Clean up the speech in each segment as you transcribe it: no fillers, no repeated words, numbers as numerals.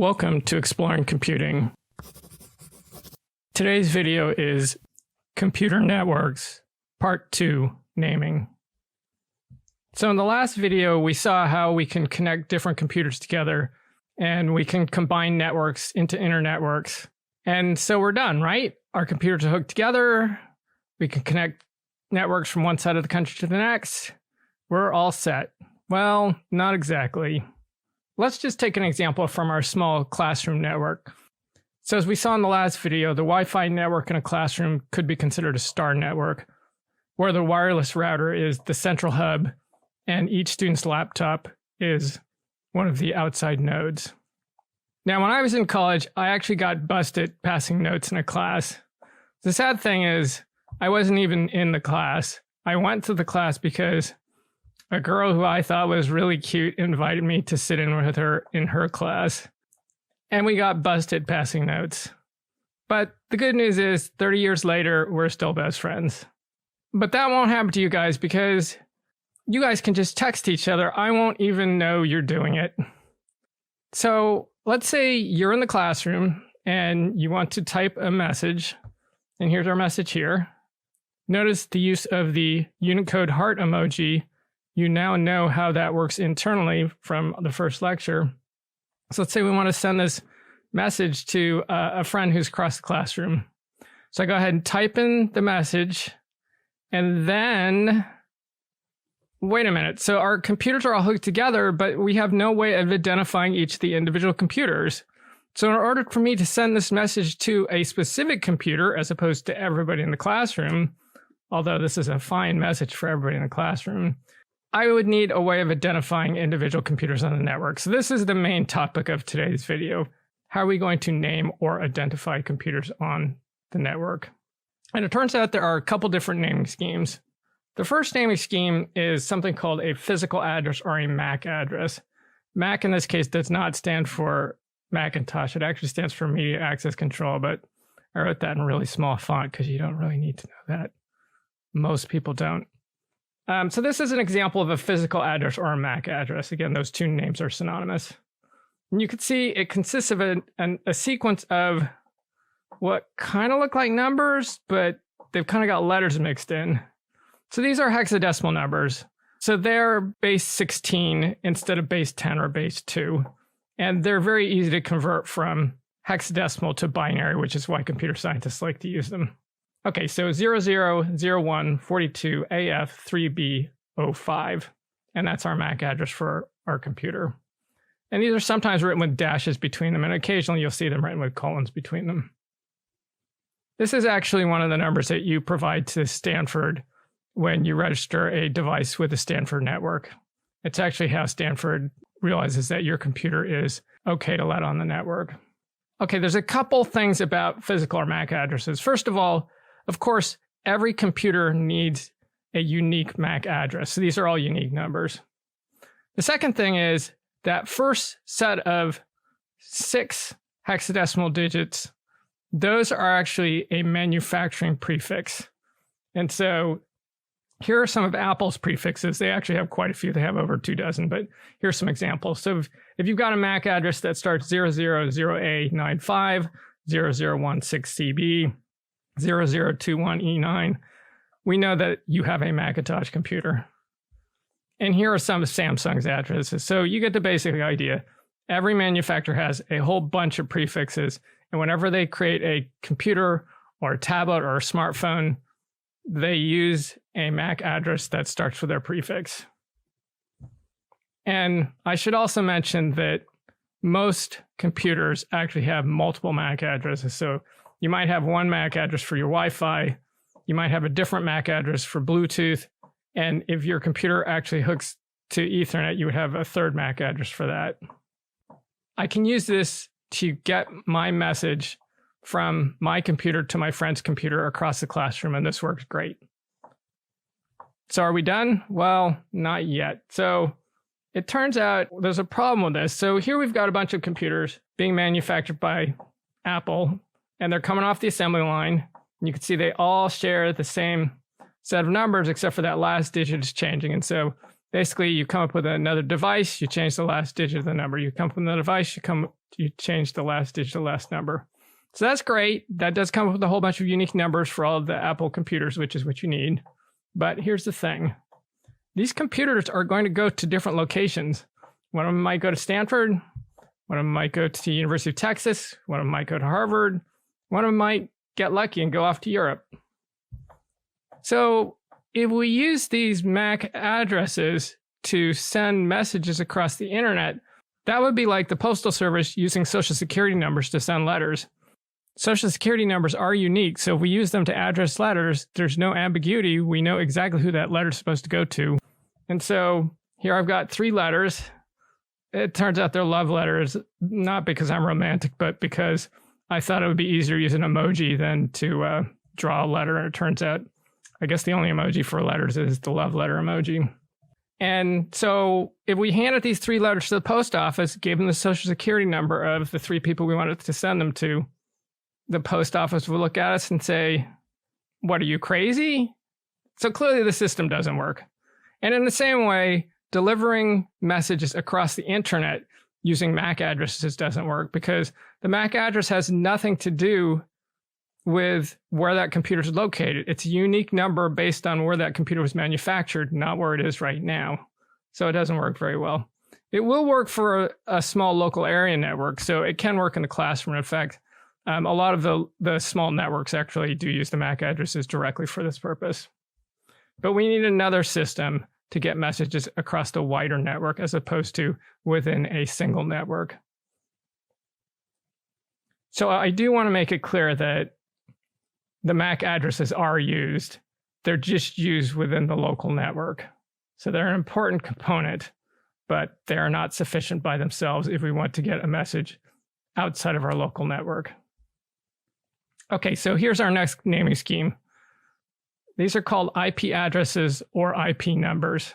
Welcome to Exploring Computing. Today's video is Computer Networks, Part 2, Naming. So in the last video, we saw how we can connect different computers together and we can combine networks into internetworks. And so we're done, right? Our computers are hooked together. We can connect networks from one side of the country to the next. We're all set. Well, not exactly. Let's just take an example from our small classroom network. So as we saw in the last video, the Wi-Fi network in a classroom could be considered a star network, where the wireless router is the central hub and each student's laptop is one of the outside nodes. Now, when I was in college, I actually got busted passing notes in a class. The sad thing is, I wasn't even in the class. I went to the class because a girl who I thought was really cute invited me to sit in with her in her class. And we got busted passing notes. But the good news is, 30 years later, we're still best friends. But that won't happen to you guys because you guys can just text each other. I won't even know you're doing it. So let's say you're in the classroom and you want to type a message. And here's our message here. Notice the use of the Unicode heart emoji. You now know how that works internally from the first lecture. So let's say we want to send this message to a friend who's across the classroom. So I go ahead and type in the message, and then, wait a minute. So our computers are all hooked together, but we have no way of identifying each of the individual computers. So in order for me to send this message to a specific computer, as opposed to everybody in the classroom, although this is a fine message for everybody in the classroom, I would need a way of identifying individual computers on the network. So this is the main topic of today's video. How are we going to name or identify computers on the network? And it turns out there are a couple different naming schemes. The first naming scheme is something called a physical address or a MAC address. MAC in this case does not stand for Macintosh. It actually stands for Media Access Control, but I wrote that in really small font because you don't really need to know that. Most people don't. So this is an example of a physical address or a MAC address. Again, those two names are synonymous. And you can see it consists of a sequence of what kind of look like numbers, but they've kind of got letters mixed in. So these are hexadecimal numbers. So they're base 16 instead of base 10 or base 2. And they're very easy to convert from hexadecimal to binary, which is why computer scientists like to use them. Okay, so 000142 AF3B05, and that's our MAC address for our computer. And these are sometimes written with dashes between them, and occasionally you'll see them written with colons between them. This is actually one of the numbers that you provide to Stanford when you register a device with the Stanford network. It's actually how Stanford realizes that your computer is okay to let on the network. Okay, there's a couple things about physical or MAC addresses. First of all, of course, every computer needs a unique MAC address. So these are all unique numbers. The second thing is that first set of 6 hexadecimal digits, those are actually a manufacturing prefix. And so here are some of Apple's prefixes. They actually have quite a few. They have over 24, but here's some examples. So if you've got a MAC address that starts 000A95, 0016CB, 0021E9, we know that you have a Macintosh computer. And here are some of Samsung's addresses. So you get the basic idea. Every manufacturer has a whole bunch of prefixes, and whenever they create a computer or a tablet or a smartphone, they use a MAC address that starts with their prefix. And I should also mention that most computers actually have multiple MAC addresses. So you might have one MAC address for your Wi-Fi. You might have a different MAC address for Bluetooth. And if your computer actually hooks to Ethernet, you would have a third MAC address for that. I can use this to get my message from my computer to my friend's computer across the classroom, and this works great. So are we done? Well, not yet. So it turns out there's a problem with this. So here we've got a bunch of computers being manufactured by Apple, and they're coming off the assembly line. And you can see they all share the same set of numbers, except for that last digit is changing. And so basically you come up with another device, you change the last digit of the number. You come up with another device, you come You change the last digit to the last number. So that's great. That does come with a whole bunch of unique numbers for all of the Apple computers, which is what you need. But here's the thing. These computers are going to go to different locations. One of them might go to Stanford. One of them might go to the University of Texas. One of them might go to Harvard. One of them might get lucky and go off to Europe. So if we use these MAC addresses to send messages across the internet, that would be like the Postal Service using Social Security numbers to send letters. Social Security numbers are unique, so if we use them to address letters, there's no ambiguity. We know exactly who that letter is supposed to go to. And so here I've got 3 letters. It turns out they're love letters, not because I'm romantic, but because I thought it would be easier to use an emoji than to draw a letter. And it turns out, I guess the only emoji for letters is the love letter emoji. And so if we handed these 3 letters to the post office, gave them the Social Security number of the 3 people we wanted to send them to, the post office would look at us and say, what, are you crazy? So clearly the system doesn't work. And in the same way, delivering messages across the internet using MAC addresses doesn't work, because the MAC address has nothing to do with where that computer is located. It's a unique number based on where that computer was manufactured, not where it is right now. So it doesn't work very well. It will work for a small local area network, so it can work in the classroom. In fact, a lot of the small networks actually do use the MAC addresses directly for this purpose. But we need another system to get messages across the wider network as opposed to within a single network. So I do want to make it clear that the MAC addresses are used. They're just used within the local network. So they're an important component, but they are not sufficient by themselves if we want to get a message outside of our local network. Okay, so here's our next naming scheme. These are called IP addresses or IP numbers.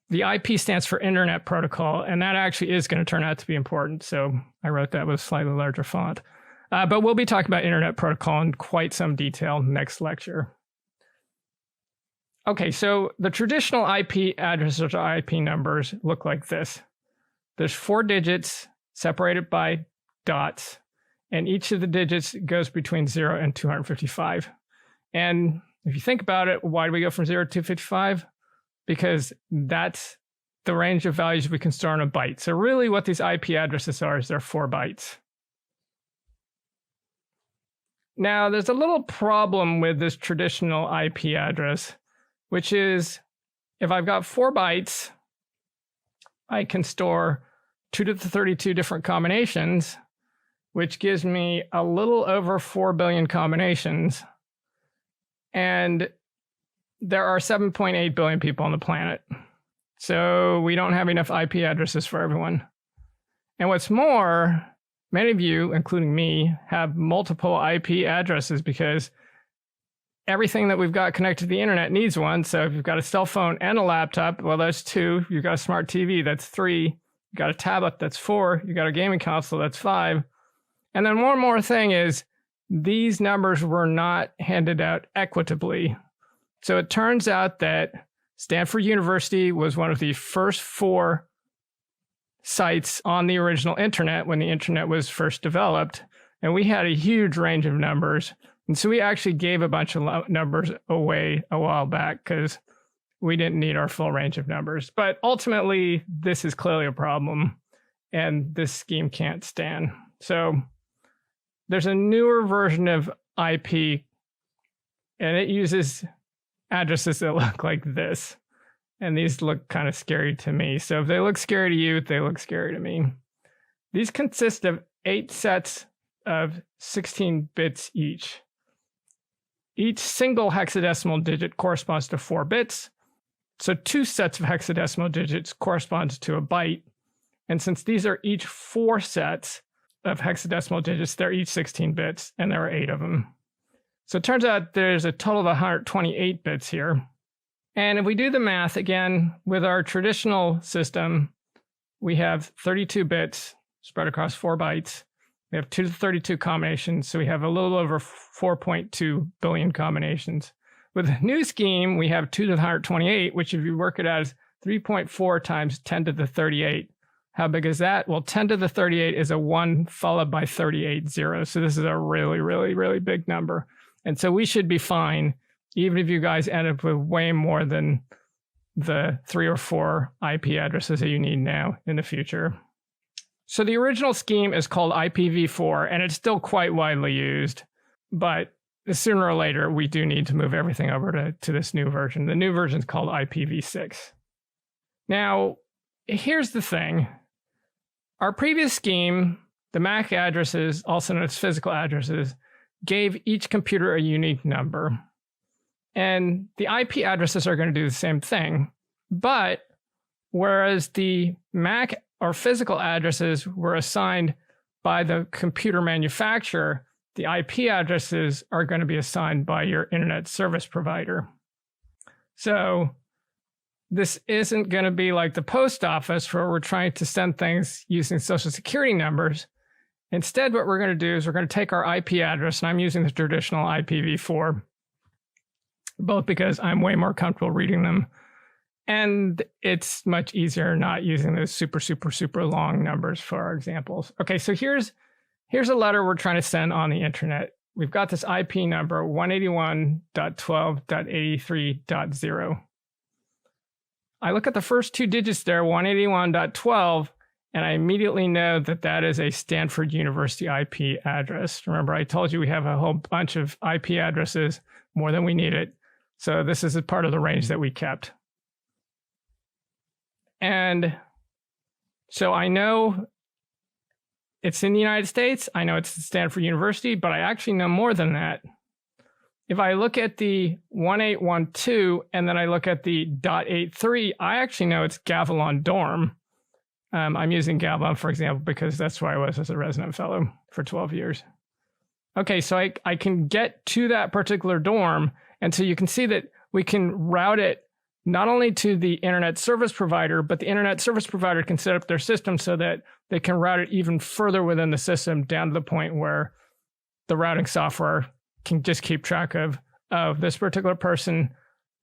The IP stands for Internet Protocol, and that actually is going to turn out to be important. So I wrote that with a slightly larger font. But we'll be talking about Internet Protocol in quite some detail next lecture. Okay, so the traditional IP addresses or IP numbers look like this. There's 4 digits separated by dots, and each of the digits goes between 0 and 255. And if you think about it, why do we go from 0 to 255? Because that's the range of values we can store in a byte. So really what these IP addresses are is they're 4 bytes. Now, there's a little problem with this traditional IP address, which is if I've got 4 bytes, I can store 2 to the 32 different combinations, which gives me a little over 4 billion combinations. And there are 7.8 billion people on the planet. So we don't have enough IP addresses for everyone. And what's more, many of you, including me, have multiple IP addresses because everything that we've got connected to the internet needs one. So if you've got a cell phone and a laptop, well, that's 2. You've got a smart TV, that's 3. You've got a tablet, that's 4. You've got a gaming console, that's 5. And then one more thing is these numbers were not handed out equitably. So it turns out that Stanford University was one of the first 4 sites on the original internet when the internet was first developed. And we had a huge range of numbers. And so we actually gave a bunch of numbers away a while back because we didn't need our full range of numbers. But ultimately, this is clearly a problem, and this scheme can't stand. So there's a newer version of IP, and it uses addresses that look like this. And these look kind of scary to me. So if they look scary to you, they look scary to me. These consist of 8 sets of 16 bits each. Each single hexadecimal digit corresponds to 4 bits. So 2 sets of hexadecimal digits corresponds to a byte. And since these are each 4 sets of hexadecimal digits, they're each 16 bits, and there are 8 of them. So it turns out there's a total of 128 bits here. And if we do the math again, with our traditional system, we have 32 bits spread across 4 bytes. We have 2 to the 32 combinations, so we have a little over 4.2 billion combinations. With the new scheme, we have 2 to the 128, which if you work it out is 3.4 times 10 to the 38. How big is that? Well, 10 to the 38 is a 1 followed by 38 zeros. So this is a really, really, really big number. And so we should be fine, even if you guys end up with way more than the 3 or 4 IP addresses that you need now in the future. So the original scheme is called IPv4, and it's still quite widely used. But sooner or later, we do need to move everything over to this new version. The new version is called IPv6. Now, here's the thing. Our previous scheme, the MAC addresses, also known as physical addresses, gave each computer a unique number. And the IP addresses are going to do the same thing. But whereas the MAC or physical addresses were assigned by the computer manufacturer, the IP addresses are going to be assigned by your internet service provider. So this isn't going to be like the post office where we're trying to send things using social security numbers. Instead, what we're going to do is we're going to take our IP address, and I'm using the traditional IPv4, both because I'm way more comfortable reading them, and it's much easier not using those super, super, super long numbers for our examples. Okay, so here's a letter we're trying to send on the internet. We've got this IP number, 181.12.83.0. I look at the first 2 digits there, 181.12, and I immediately know that that is a Stanford University IP address. Remember, I told you we have a whole bunch of IP addresses, more than we needed. So this is a part of the range that we kept. And so I know it's in the United States. I know it's Stanford University, but I actually know more than that. If I look at the 1812 and then I look at the .83, I actually know it's Gavilan Dorm. I'm using Gavilan, for example, because that's where I was as a resident fellow for 12 years. Okay, so I can get to that particular dorm. And so you can see that we can route it not only to the internet service provider, but the internet service provider can set up their system so that they can route it even further within the system down to the point where the routing software can just keep track of this particular person.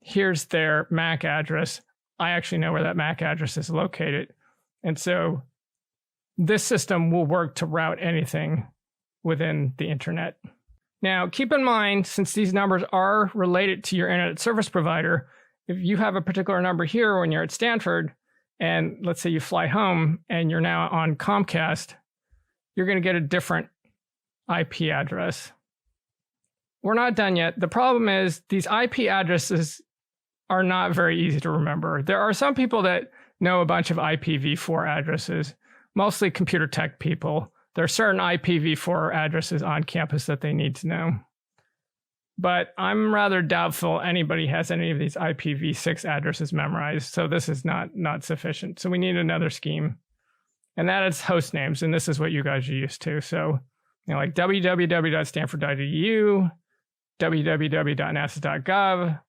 Here's their MAC address. I actually know where that MAC address is located. And so this system will work to route anything within the internet. Now, keep in mind, since these numbers are related to your internet service provider, if you have a particular number here when you're at Stanford, and let's say you fly home and you're now on Comcast, you're going to get a different IP address. We're not done yet. The problem is these IP addresses are not very easy to remember. There are some people that know a bunch of IPv4 addresses, mostly computer tech people. There are certain IPv4 addresses on campus that they need to know. But I'm rather doubtful anybody has any of these IPv6 addresses memorized, so this is not sufficient. So we need another scheme, and that is host names, and this is what you guys are used to. So, like www.stanford.edu, www.nasa.gov,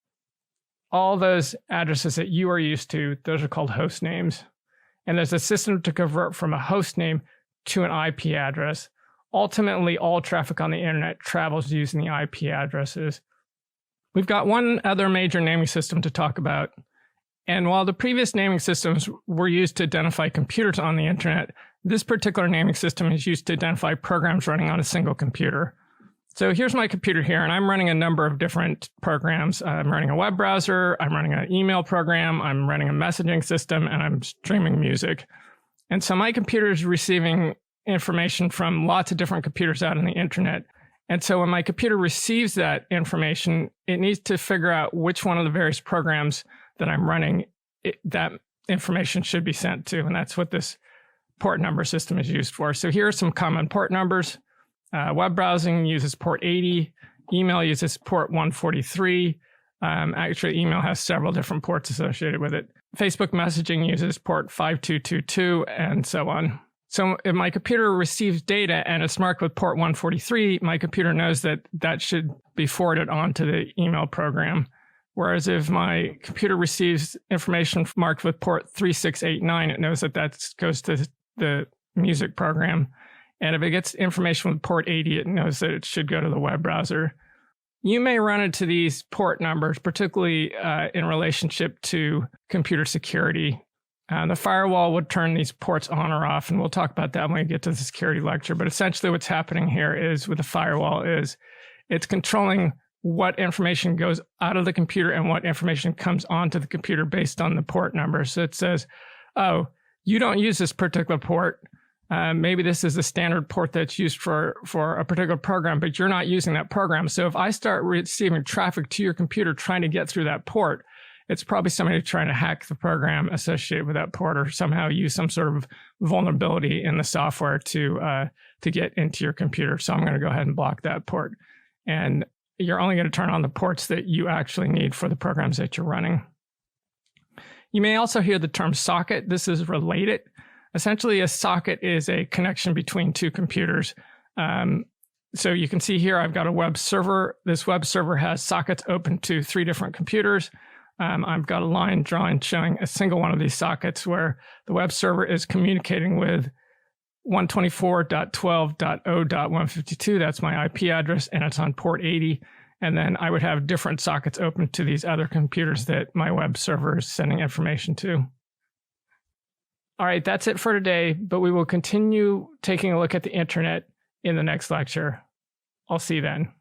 all those addresses that you are used to, those are called host names. And there's a system to convert from a host name to an IP address. Ultimately, all traffic on the internet travels using the IP addresses. We've got one other major naming system to talk about. And while the previous naming systems were used to identify computers on the internet, this particular naming system is used to identify programs running on a single computer. So here's my computer here, and I'm running a number of different programs. I'm running a web browser, I'm running an email program, I'm running a messaging system, and I'm streaming music. And so my computer is receiving information from lots of different computers out on the internet. And so when my computer receives that information, it needs to figure out which one of the various programs that I'm running that information should be sent to. And that's what this port number system is used for. So here are some common port numbers. Web browsing uses port 80. Email uses port 143. Actually, email has several different ports associated with it. Facebook messaging uses port 5222 and so on. So if my computer receives data and it's marked with port 143, my computer knows that that should be forwarded on to the email program. Whereas if my computer receives information marked with port 3689, it knows that that goes to the music program. And if it gets information with port 80, it knows that it should go to the web browser. You may run into these port numbers, particularly in relationship to computer security. The firewall would turn these ports on or off, and we'll talk about that when we get to the security lecture. But essentially what's happening here is with the firewall is it's controlling what information goes out of the computer and what information comes onto the computer based on the port number. So it says, oh, you don't use this particular port. Maybe this is a standard port that's used for a particular program, but you're not using that program. So if I start receiving traffic to your computer trying to get through that port, it's probably somebody trying to hack the program associated with that port or somehow use some sort of vulnerability in the software to get into your computer. So I'm going to go ahead and block that port. And you're only going to turn on the ports that you actually need for the programs that you're running. You may also hear the term socket. This is related. Essentially, a socket is a connection between two computers. So you can see here, I've got a web server. This web server has sockets open to 3 different computers. I've got a line drawn showing a single one of these sockets where the web server is communicating with 124.12.0.152. That's my IP address, and it's on port 80. And then I would have different sockets open to these other computers that my web server is sending information to. All right, that's it for today, but we will continue taking a look at the internet in the next lecture. I'll see you then.